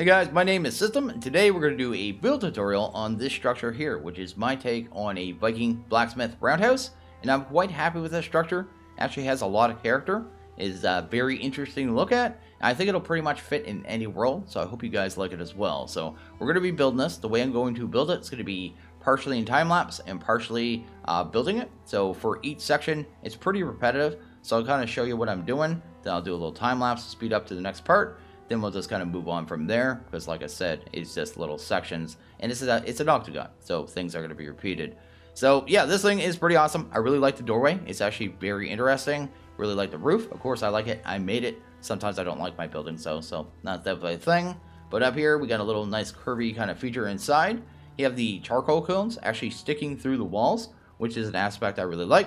Hey guys, my name is System, and today we're going to do a build tutorial on this structure here, which is my take on a Viking Blacksmith Roundhouse, and I'm quite happy with this structure. It actually has a lot of character, is very interesting to look at, and I think it'll pretty much fit in any world, so I hope you guys like it as well. So we're going to be building this. The way I'm going to build it is going to be partially in time-lapse and partially building it. So for each section, it's pretty repetitive, so I'll kind of show you what I'm doing, then I'll do a little time-lapse to speed up to the next part. Then we'll just kind of move on from there, because like I said, it's just little sections, and it's an octagon, so things are going to be repeated. So yeah, this thing is pretty awesome. I really like the doorway. It's actually very interesting. Really like the roof. Of course, I like it. I made it. Sometimes I don't like my building, so not that a thing. But up here, we got a little nice curvy kind of feature inside. You have the charcoal cones actually sticking through the walls, which is an aspect I really like.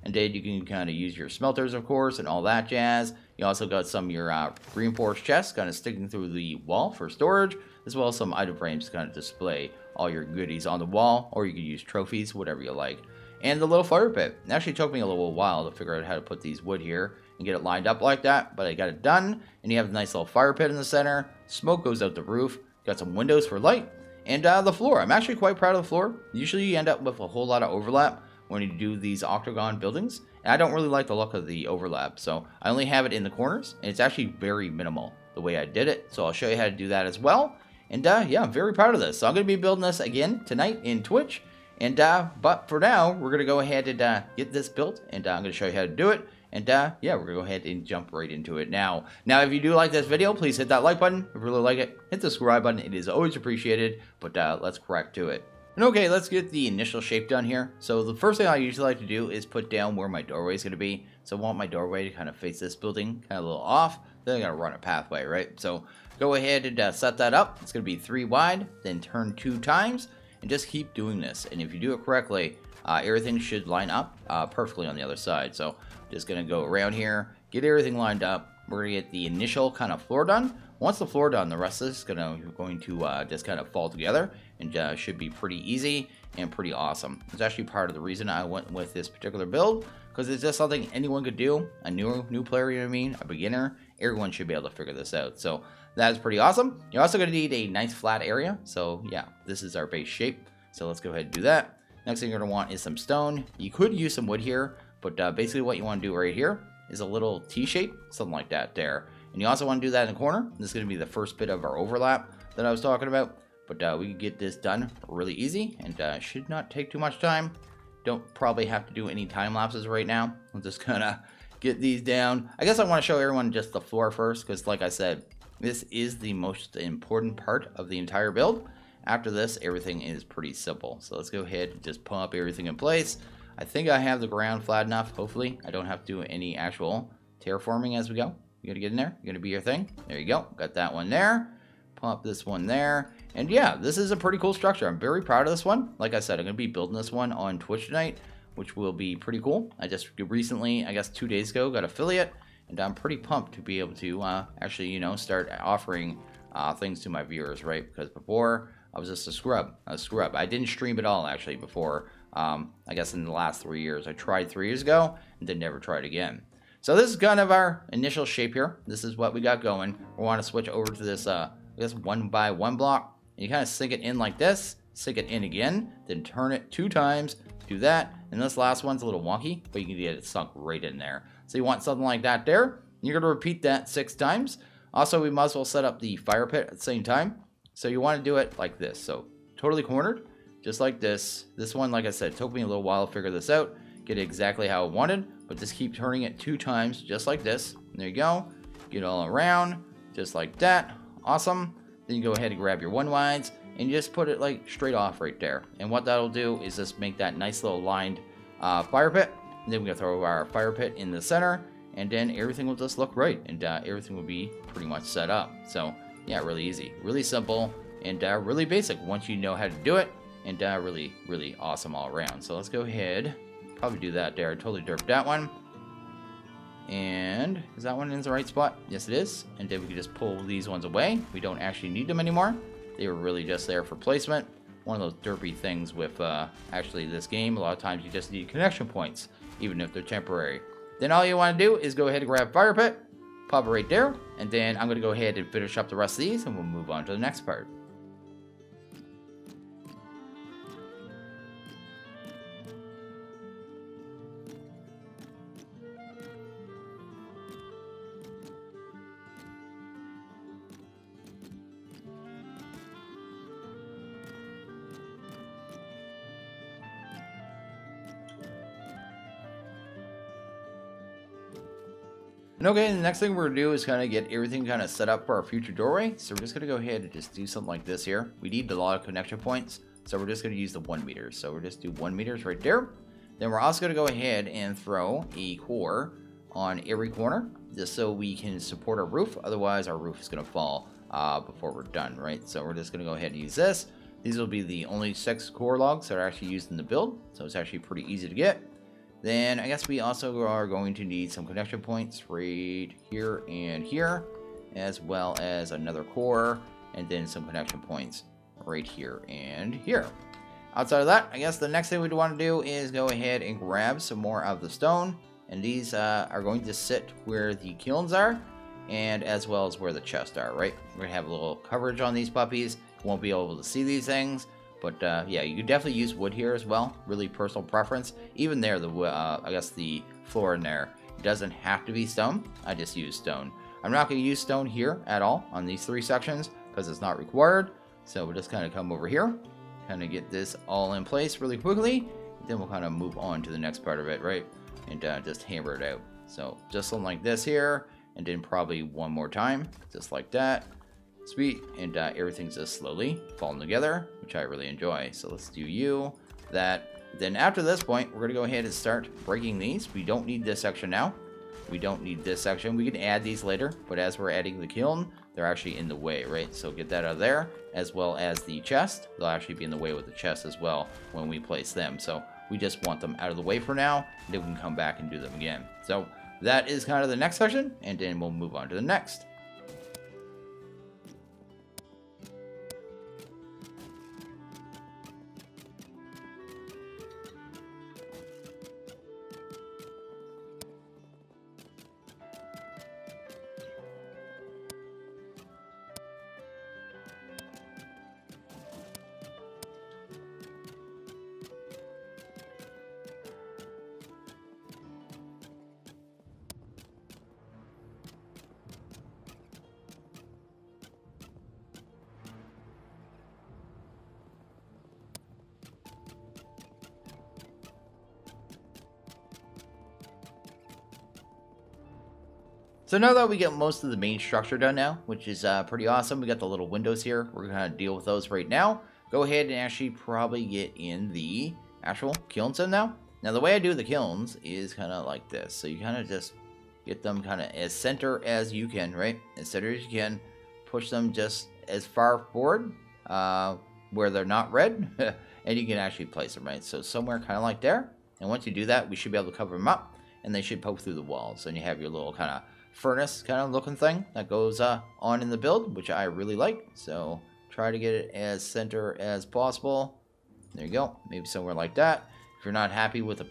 And then you can kind of use your smelters, of course, and all that jazz. You also got some of your reinforced chests kind of sticking through the wall for storage, as well as some item frames to kind of display all your goodies on the wall, or you can use trophies, whatever you like. And the little fire pit. It actually took me a little while to figure out how to put these wood here and get it lined up like that, but I got it done. And you have a nice little fire pit in the center. Smoke goes out the roof. Got some windows for light. And the floor. I'm actually quite proud of the floor. Usually you end up with a whole lot of overlap when you do these octagon buildings, and I don't really like the look of the overlap, so I only have it in the corners, and it's actually very minimal the way I did it, so I'll show you how to do that as well. And yeah, I'm very proud of this. So I'm going to be building this again tonight in Twitch, and but for now, we're going to go ahead and get this built, and I'm going to show you how to do it. And yeah, we're going to go ahead and jump right into it now. Now, if you do like this video, please hit that like button. If you really like it, hit the subscribe button. It is always appreciated, but let's crack to it. And okay, let's get the initial shape done here. So the first thing I usually like to do is put down where my doorway is going to be. So I want my doorway to kind of face this building, kind of a little off. Then I got to run a pathway, right? So go ahead and set that up. It's going to be 3 wide, then turn 2 times, and just keep doing this. And if you do it correctly, everything should line up perfectly on the other side. So just going to go around here, get everything lined up. We're going to get the initial kind of floor done. Once the floor done, the rest of this is going to just kind of fall together, and should be pretty easy and pretty awesome. It's actually part of the reason I went with this particular build, because it's just something anyone could do. A new player, you know what I mean, a beginner, everyone should be able to figure this out. So that is pretty awesome. You're also going to need a nice flat area. So yeah, this is our base shape. So let's go ahead and do that. Next thing you're going to want is some stone. You could use some wood here, but basically what you want to do right here is a little T shape, something like that there. And you also want to do that in the corner. This is going to be the first bit of our overlap that I was talking about. But we can get this done really easy, and should not take too much time. Don't probably have to do any time lapses right now. I'm just gonna get these down. I guess I want to show everyone just the floor first, because like I said, this is the most important part of the entire build. After this, everything is pretty simple. So let's go ahead and just pump up everything in place. I think I have the ground flat enough. Hopefully, I don't have to do any actual terraforming as we go. You gotta get in there. You're gonna be your thing. There you go. Got that one there. Pump this one there. And yeah, this is a pretty cool structure. I'm very proud of this one. Like I said, I'm gonna be building this one on Twitch tonight, which will be pretty cool. I just recently, I guess 2 days ago, got affiliate, and I'm pretty pumped to be able to actually, you know, start offering things to my viewers, right? Because before I was just a scrub. I didn't stream at all actually before. I guess in the last 3 years. I tried 3 years ago and then never tried again. So this is kind of our initial shape here. This is what we got going. We want to switch over to this, I guess 1 by 1 block. And you kind of sink it in like this, sink it in again, then turn it 2 times, do that. And this last one's a little wonky, but you can get it sunk right in there. So you want something like that there. You're going to repeat that 6 times. Also, we might as well set up the fire pit at the same time. So you want to do it like this. So totally cornered, just like this. This one, like I said, took me a little while to figure this out, get it exactly how I wanted, but just keep turning it 2 times, just like this. And there you go. Get all around, just like that. Awesome. Then you go ahead and grab your 1 wides and you just put it like straight off right there. And what that'll do is just make that nice little lined fire pit. And then we're gonna throw our fire pit in the center, and then everything will just look right, and everything will be pretty much set up. So yeah, really easy, really simple, and really basic once you know how to do it, and really awesome all around. So let's go ahead, probably do that there. Totally derped that one. And is that one in the right spot? Yes, it is. And then we can just pull these ones away. We don't actually need them anymore. They were really just there for placement. One of those derpy things with actually this game. A lot of times you just need connection points, even if they're temporary. Then all you want to do is go ahead and grab fire pit, pop it right there, and then I'm going to go ahead and finish up the rest of these, and we'll move on to the next part. And okay, the next thing we're going to do is kind of get everything kind of set up for our future doorway. So we're just going to go ahead and just do something like this here. We need a lot of connection points, so we're just going to use the 1 meter. So we're just do 1 meters right there. Then we're also going to go ahead and throw a core on every corner, just so we can support our roof. Otherwise, our roof is going to fall before we're done, right? So we're just going to go ahead and use this. These will be the only 6 core logs that are actually used in the build, so it's actually pretty easy to get. Then I guess we also are going to need some connection points right here and here, as well as another core, and then some connection points right here and here. Outside of that, I guess the next thing we'd want to do is go ahead and grab some more of the stone, and these are going to sit where the kilns are, and as well as where the chests are, right? We're going to have a little coverage on these puppies. You won't be able to see these things. But yeah, you could definitely use wood here as well. Really personal preference. Even there, I guess the floor in there doesn't have to be stone. I just use stone. I'm not going to use stone here at all on these 3 sections because it's not required. So we'll just kind of come over here, kind of get this all in place really quickly. Then we'll kind of move on to the next part of it, right? And just hammer it out. So just something like this here, and then probably one more time, just like that. Sweet, and everything's just slowly falling together, which I really enjoy. So let's do you, that. Then after this point, we're going to go ahead and start breaking these. We don't need this section now. We don't need this section. We can add these later, but as we're adding the kiln, they're actually in the way, right? So get that out of there, as well as the chest. They'll actually be in the way with the chest as well when we place them. So we just want them out of the way for now, and then we can come back and do them again. So that is kind of the next section, and then we'll move on to the next. So now that we get most of the main structure done now, which is pretty awesome, we got the little windows here. We're going to deal with those right now. Go ahead and actually probably get in the actual kilns in now. Now the way I do the kilns is kind of like this. So you kind of just get them kind of as center as you can, right? As center as you can. Push them just as far forward where they're not red. And you can actually place them, right? So somewhere kind of like there. And once you do that, we should be able to cover them up. And they should poke through the walls. And you have your little kind of furnace kind of looking thing that goes on in the build, which I really like. So try to get it as center as possible. There you go. Maybe somewhere like that. If you're not happy with the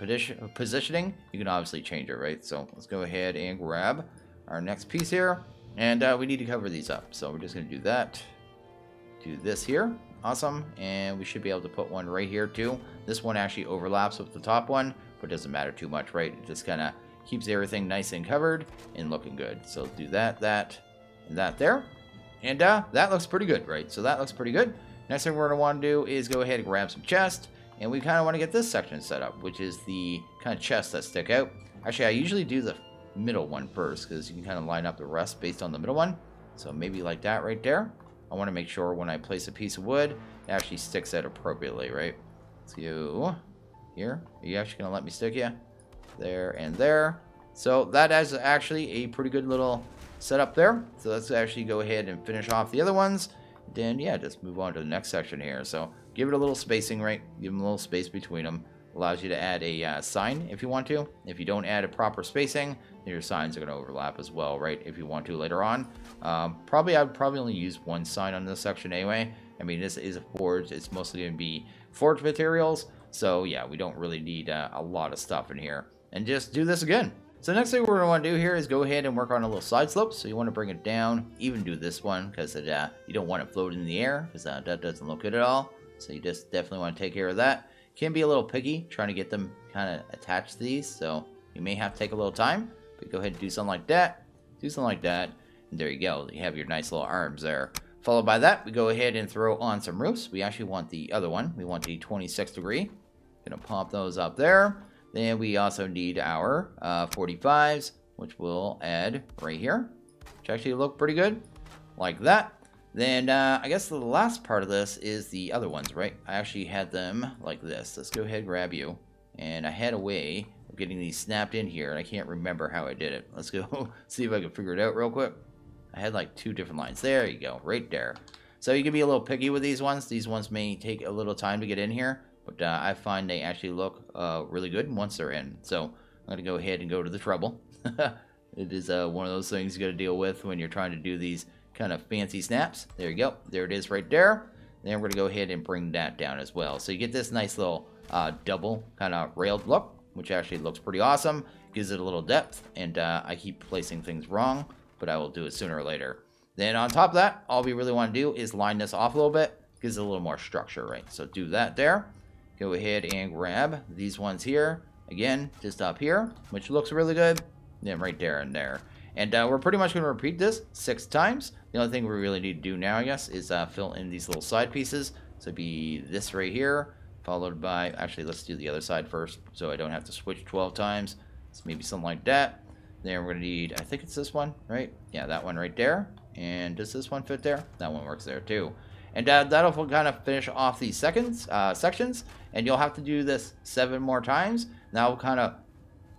positioning, you can obviously change it, right? So let's go ahead and grab our next piece here. And we need to cover these up. So we're just going to do that. Do this here. Awesome. And we should be able to put one right here too. This one actually overlaps with the top one, but it doesn't matter too much, right? It just kind of keeps everything nice and covered and looking good. So do that, and that there. And that looks pretty good, right? So that looks pretty good. Next thing we're going to want to do is go ahead and grab some chests. And we kind of want to get this section set up, which is the kind of chests that stick out. Actually, I usually do the middle one first, because you can kind of line up the rest based on the middle one. So maybe like that right there. I want to make sure when I place a piece of wood, it actually sticks out appropriately, right? Let's go here. Are you actually going to let me stick you? There and there. So that is actually a pretty good little setup there. So let's actually go ahead and finish off the other ones. Then yeah, just move on to the next section here. So give it a little spacing, right? Give them a little space between them. Allows you to add a sign if you want to. If you don't add a proper spacing, then your signs are going to overlap as well, right? If you want to later on. I would probably only use one sign on this section anyway. I mean, this is a forge. It's mostly going to be forged materials. So yeah, we don't really need a lot of stuff in here. And just do this again. So next thing we're going to want to do here is go ahead and work on a little side slope. So you want to bring it down, even do this one, because you don't want it floating in the air, because that doesn't look good at all. So you just definitely want to take care of that. Can be a little picky trying to get them kind of attached to these, so you may have to take a little time, but go ahead and do something like that, and there you go. You have your nice little arms there. Followed by that, we go ahead and throw on some roofs. We actually want the other one. We want the 26 degree. Gonna pop those up there. Then we also need our 45s, which we'll add right here, which actually look pretty good, like that. Then I guess the last part of this is the other ones, right? I actually had them like this. Let's go ahead and grab you. And I had a way of getting these snapped in here, and I can't remember how I did it. Let's go see if I can figure it out real quick. I had like 2 different lines. There you go, right there. So you can be a little picky with these ones. These ones may take a little time to get in here, but I find they actually look really good once they're in. So I'm going to go ahead and go to the treble. It is one of those things you got to deal with when you're trying to do these kind of fancy snaps. There you go. There it is right there. Then we're going to go ahead and bring that down as well. So you get this nice little double kind of railed look, which actually looks pretty awesome. Gives it a little depth, and I keep placing things wrong, but I will do it sooner or later. Then on top of that, all we really want to do is line this off a little bit. Gives it a little more structure, right? So do that there. Go ahead and grab these ones here. Again, just up here, which looks really good. Then right there and there. And we're pretty much going to repeat this 6 times. The only thing we really need to do now, I guess, is fill in these little side pieces. So it'd be this right here, followed by, actually, let's do the other side first, so I don't have to switch 12 times. So maybe something like that. Then we're going to need, I think it's this one, right? Yeah, that one right there. And does this one fit there? That one works there too. And that'll kind of finish off these sections. And you'll have to do this 7 more times. That will kind of,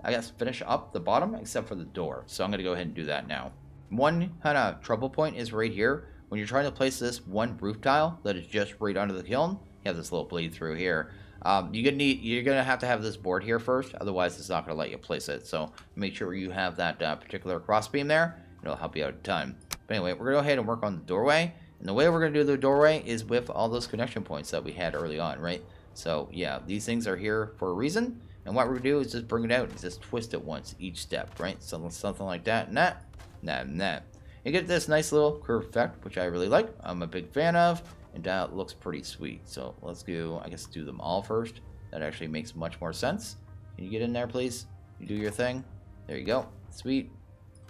I guess, finish up the bottom, except for the door. So I'm going to go ahead and do that now. One kind of trouble point is right here. When you're trying to place this one roof tile that is just right under the kiln, you have this little bleed through here. You're going to have this board here first, otherwise it's not going to let you place it. So make sure you have that particular crossbeam there. It'll help you out a ton. But anyway, we're going to go ahead and work on the doorway. And the way we're going to do the doorway is with all those connection points that we had early on, right? So yeah, these things are here for a reason. And what we're going to do is just bring it out and just twist it once each step, right? So something like that and that, and that. You get this nice little curve effect, which I really like. I'm a big fan of, and it looks pretty sweet. So let's go, I guess, do them all first. That actually makes much more sense. Can you get in there, please? You do your thing. There you go. Sweet.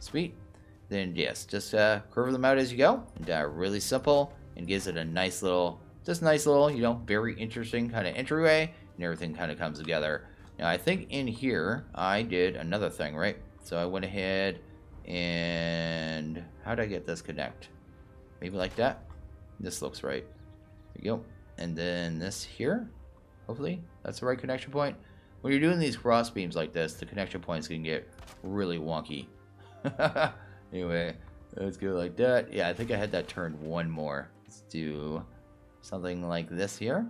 Sweet. Then, yes, just curve them out as you go. And really simple, and gives it a nice little, you know, very interesting kind of entryway, and everything kind of comes together. Now, I think in here, I did another thing, right? So I went ahead and, how did I get this connect? Maybe like that? This looks right. There you go. And then this here, hopefully, that's the right connection point. When you're doing these cross beams like this, the connection points can get really wonky. Anyway, let's go like that. Yeah, I think I had that turned one more. Let's do something like this here.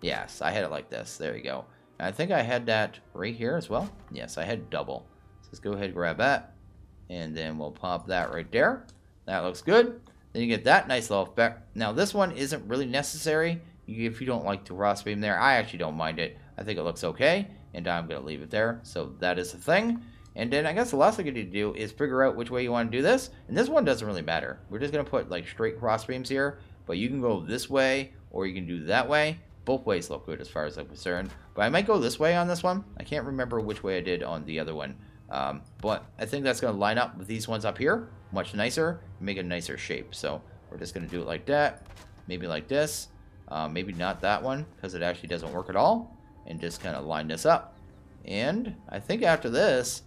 Yes, I had it like this. There you go. I think I had that right here as well. Yes, I had double. So let's go ahead and grab that. And then we'll pop that right there. That looks good. Then you get that nice little effect. Now this one isn't really necessary if you don't like the cross beam there. I actually don't mind it. I think it looks okay. And I'm going to leave it there. So that is the thing. And then I guess the last thing you need to do is figure out which way you want to do this. And this one doesn't really matter. We're just going to put like straight cross beams here. But you can go this way or you can do that way. Both ways look good as far as I'm concerned. But I might go this way on this one. I can't remember which way I did on the other one. But I think that's going to line up with these ones up here. Much nicer. Make a nicer shape. So we're just going to do it like that. Maybe like this. Maybe not that one because it actually doesn't work at all. And just kind of line this up. And I think after this,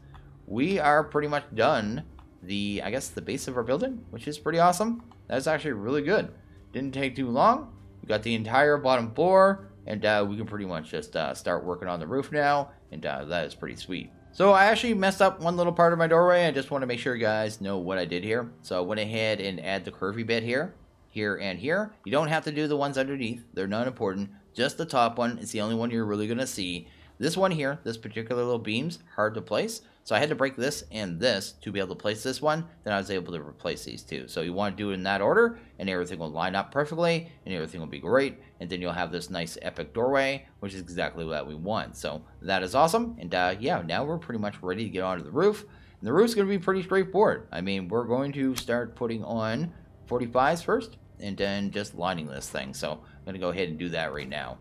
we are pretty much done I guess the base of our building, which is pretty awesome. That's actually really good. Didn't take too long. We got the entire bottom floor, and we can pretty much just start working on the roof now, and that is pretty sweet. So I actually messed up one little part of my doorway. I just want to make sure you guys know what I did here. So I went ahead and add the curvy bit here, and here. You don't have to do the ones underneath. They're not important. Just the top one is the only one you're really going to see. This one here, this particular little beam's hard to place. So I had to break this and this to be able to place this one. Then I was able to replace these two. So you want to do it in that order, and everything will line up perfectly, and everything will be great. And then you'll have this nice epic doorway, which is exactly what we want. So that is awesome. And yeah, now we're pretty much ready to get onto the roof. And the roof's going to be pretty straightforward. I mean, we're going to start putting on 45s first, and then just lining this thing. So I'm going to go ahead and do that right now.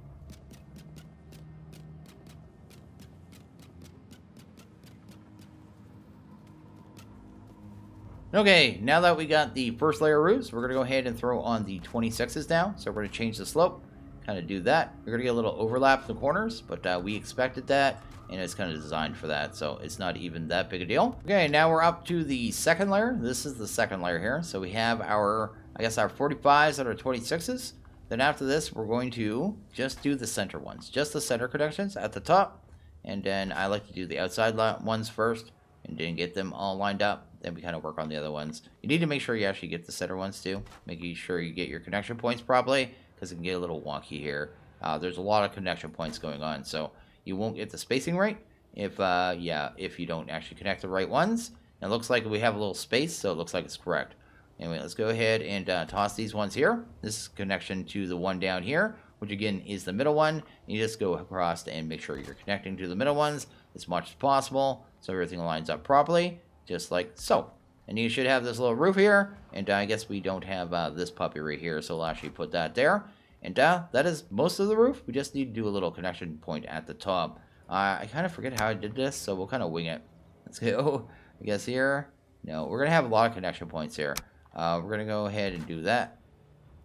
Okay, now that we got the first layer of roofs, we're going to go ahead and throw on the 26s now. So we're going to change the slope, kind of do that. We're going to get a little overlap in the corners, but we expected that, and it's kind of designed for that, so it's not even that big a deal. Okay, now we're up to the second layer. This is the second layer here. So we have our, I guess, our 45s and our 26s. Then after this, we're going to just do the center ones, just the center connections at the top. And then I like to do the outside ones first, and then get them all lined up. Then we kind of work on the other ones. You need to make sure you actually get the center ones too. Making sure you get your connection points properly, because it can get a little wonky here. There's a lot of connection points going on, so you won't get the spacing right if you don't actually connect the right ones. And it looks like we have a little space, so it looks like it's correct. Anyway, let's go ahead and toss these ones here. This is connection to the one down here, which again is the middle one. You just go across and make sure you're connecting to the middle ones as much as possible, so everything lines up properly, just like so. And you should have this little roof here, and I guess we don't have this puppy right here, so we'll actually put that there. And that is most of the roof. We just need to do a little connection point at the top. I kind of forget how I did this, so we'll kind of wing it. Let's go, I guess here. No, we're going to have a lot of connection points here. We're going to go ahead and do that.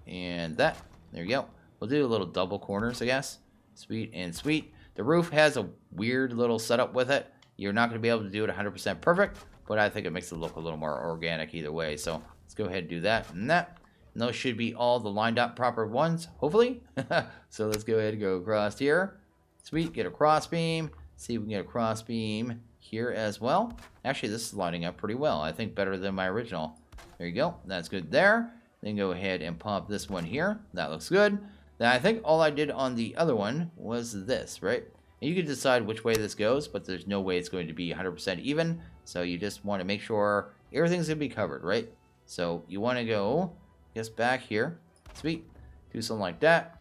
And that. There you go. We'll do a little double corners, I guess. Sweet and sweet. The roof has a weird little setup with it. You're not going to be able to do it 100% perfect, but I think it makes it look a little more organic either way. So let's go ahead and do that and that. And those should be all the lined up proper ones, hopefully. So let's go ahead and go across here. Sweet, get a cross beam. See if we can get a cross beam here as well. Actually, this is lining up pretty well. I think better than my original. There you go. That's good there. Then go ahead and pop this one here. That looks good. Then I think all I did on the other one was this, right? And you can decide which way this goes, but there's no way it's going to be 100% even. So you just want to make sure everything's going to be covered, right? So you want to go, I guess, back here. Sweet. Do something like that.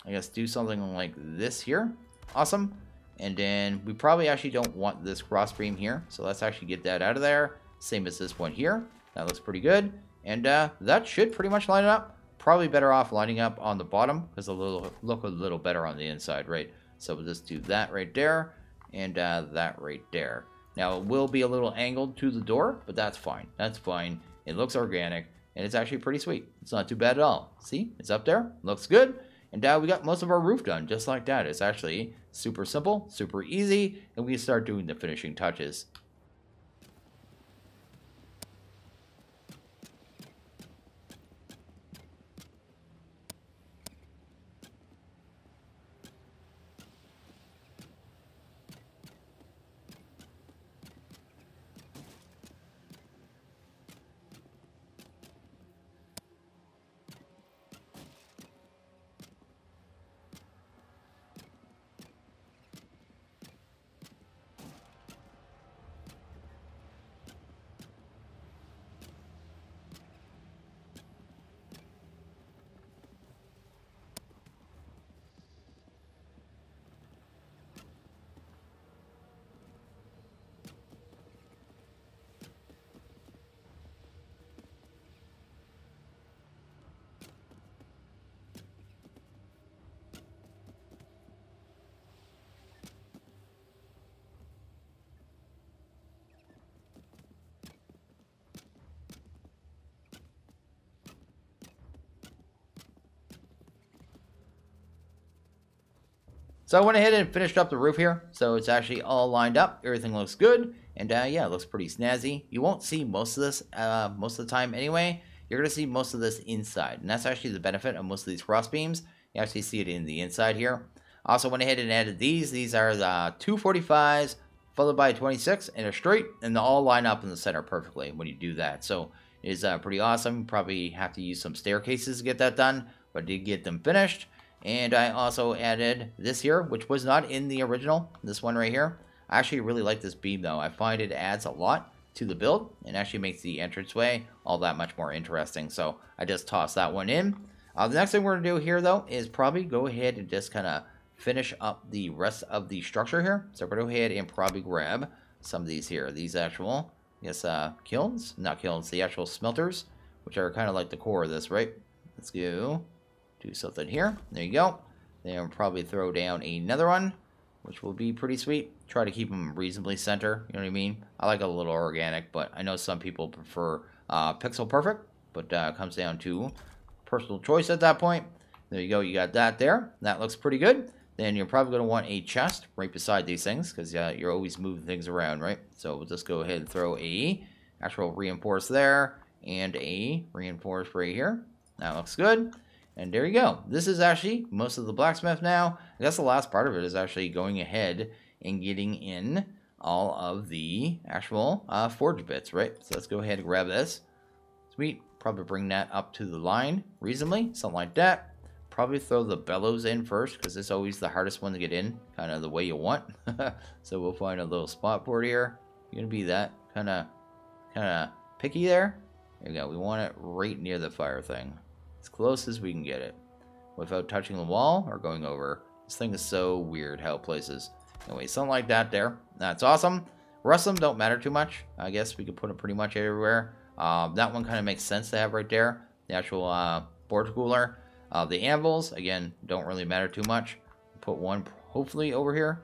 I guess do something like this here. Awesome. And then we probably actually don't want this cross beam here. So let's actually get that out of there. Same as this one here. That looks pretty good. And that should pretty much line it up. Probably better off lining up on the bottom, because it'll look a little better on the inside, right? So we'll just do that right there, and that right there. Now, it will be a little angled to the door, but that's fine. That's fine. It looks organic, and it's actually pretty sweet. It's not too bad at all. See? It's up there. Looks good. And now we got most of our roof done, just like that. It's actually super simple, super easy, and we can start doing the finishing touches. So I went ahead and finished up the roof here. So it's actually all lined up. Everything looks good. And yeah, it looks pretty snazzy. You won't see most of this most of the time anyway. You're going to see most of this inside. And that's actually the benefit of most of these cross beams. You actually see it in the inside here. Also went ahead and added these. These are the 245s followed by a 26 and a straight. And they all line up in the center perfectly when you do that. So it's pretty awesome. You probably have to use some staircases to get that done. But I did get them finished. And I also added this here, which was not in the original, this one right here. I actually really like this beam though. I find it adds a lot to the build and actually makes the entranceway all that much more interesting. So I just tossed that one in. The next thing we're going to do here though is probably go ahead and just kind of finish up the rest of the structure here. So we're going to go ahead and probably grab some of these here. These actual, I guess, kilns? Not kilns, the actual smelters, which are kind of like the core of this, right? Let's go do something here. There you go. Then we'll probably throw down another one, which will be pretty sweet. Try to keep them reasonably center, you know what I mean? I like a little organic, but I know some people prefer pixel perfect, but it comes down to personal choice at that point. There you go, you got that there. That looks pretty good. Then you're probably going to want a chest right beside these things, because you're always moving things around, right? So we'll just go ahead and throw a actual reinforce there, and a reinforce right here. That looks good. And there you go. This is actually most of the blacksmith now. I guess the last part of it is actually going ahead and getting in all of the actual forge bits, right? So let's go ahead and grab this. Sweet. Probably bring that up to the line reasonably, something like that. Probably throw the bellows in first, because it's always the hardest one to get in, kind of the way you want. So we'll find a little spot for it here. You're gonna be that kind of picky there. There you go. We want it right near the fire thing, as close as we can get it, without touching the wall or going over. This thing is so weird how it places. Anyway, something like that there. That's awesome. The rest of them don't matter too much. I guess we could put them pretty much everywhere. That one kind of makes sense to have right there. The actual forge cooler. The anvils, again, don't really matter too much. Put one hopefully over here.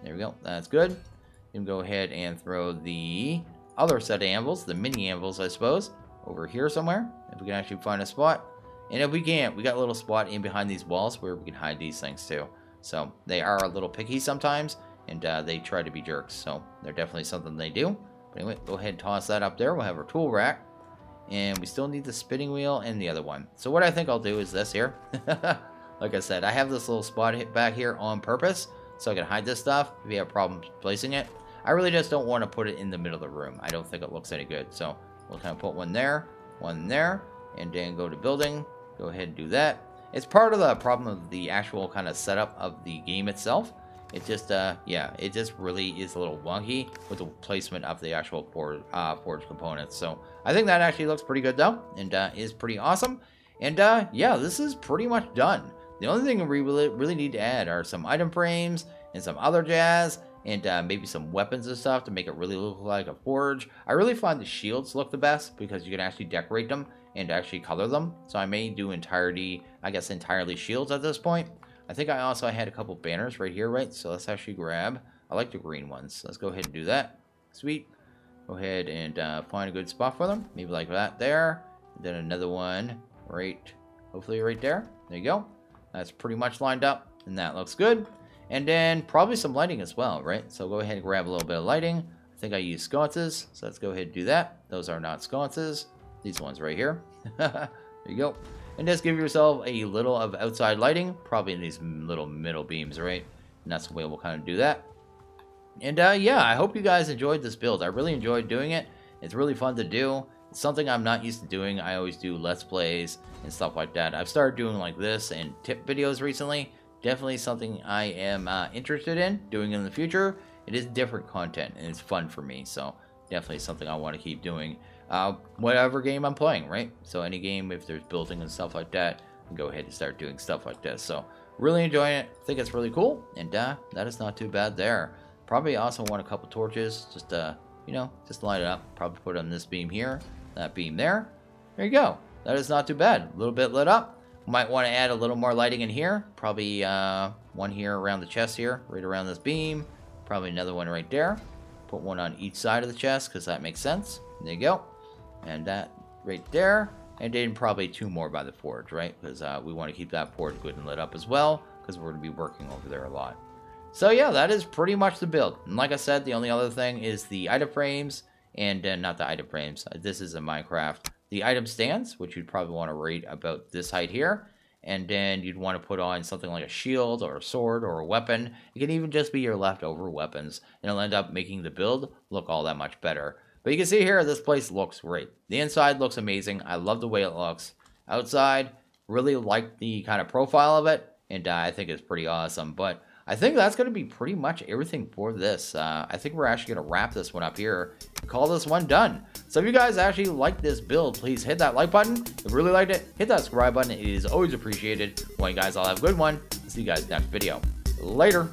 There we go. That's good. You can go ahead and throw the other set of anvils, the mini anvils, I suppose, over here somewhere, if we can actually find a spot. And if we can't, we got a little spot in behind these walls where we can hide these things too. So they are a little picky sometimes, and they try to be jerks. So they're definitely something they do. But anyway, go ahead and toss that up there. We'll have our tool rack. And we still need the spinning wheel and the other one. So what I think I'll do is this here. Like I said, I have this little spot back here on purpose, so I can hide this stuff if you have problems placing it. I really just don't want to put it in the middle of the room. I don't think it looks any good. So we'll kind of put one there, and then go to building. Go ahead and do that. It's part of the problem of the actual kind of setup of the game itself. It just, yeah, it just really is a little wonky with the placement of the actual forge components. So I think that actually looks pretty good though, and is pretty awesome. And yeah, this is pretty much done. The only thing we really need to add are some item frames and some other jazz, and maybe some weapons and stuff to make it really look like a forge. I really find the shields look the best because you can actually decorate them and actually color them. So I may do entirely shields at this point. I think I also had a couple banners right here, right? So let's actually grab, I like the green ones. Let's go ahead and do that. Sweet. Go ahead and find a good spot for them. Maybe like that there. And then another one right, hopefully right there. There you go. That's pretty much lined up, and that looks good. And then probably some lighting as well, right? So go ahead and grab a little bit of lighting. I think I use sconces, so let's go ahead and do that. Those are not sconces. These ones right here. There you go. And just give yourself a little of outside lighting, probably in these little middle beams, right? And that's the way we'll kind of do that. And yeah, I hope you guys enjoyed this build. I really enjoyed doing it. It's really fun to do. It's something I'm not used to doing. I always do Let's Plays and stuff like that. I've started doing like this and tip videos recently. Definitely something I am interested in doing in the future. It is different content and it's fun for me. So definitely something I want to keep doing. Whatever game I'm playing, right? So any game, if there's building and stuff like that, go ahead and start doing stuff like this. So really enjoying it. I think it's really cool, and that is not too bad there. Probably also want a couple torches, just you know, just light it up. Probably put on this beam here, that beam there. There you go. That is not too bad. A little bit lit up. Might want to add a little more lighting in here. Probably one here around the chest here, right around this beam. Probably another one right there. Put one on each side of the chest because that makes sense. There you go. And that right there. And then probably two more by the forge, right? Because we want to keep that forge good and lit up as well, because we're going to be working over there a lot. So yeah, that is pretty much the build. And like I said, the only other thing is the item frames, and not the item frames. This is a Minecraft. The item stands, which you'd probably want to rate about this height here. And then you'd want to put on something like a shield or a sword or a weapon. It can even just be your leftover weapons, and it'll end up making the build look all that much better. But you can see here, this place looks great. The inside looks amazing. I love the way it looks. Outside, really like the kind of profile of it. and I think it's pretty awesome. But I think that's going to be pretty much everything for this. I think we're actually going to wrap this one up here and call this one done. So if you guys actually like this build, please hit that like button. If you really liked it, hit that subscribe button. It is always appreciated. Well, you guys all have a good one. See you guys next video. Later.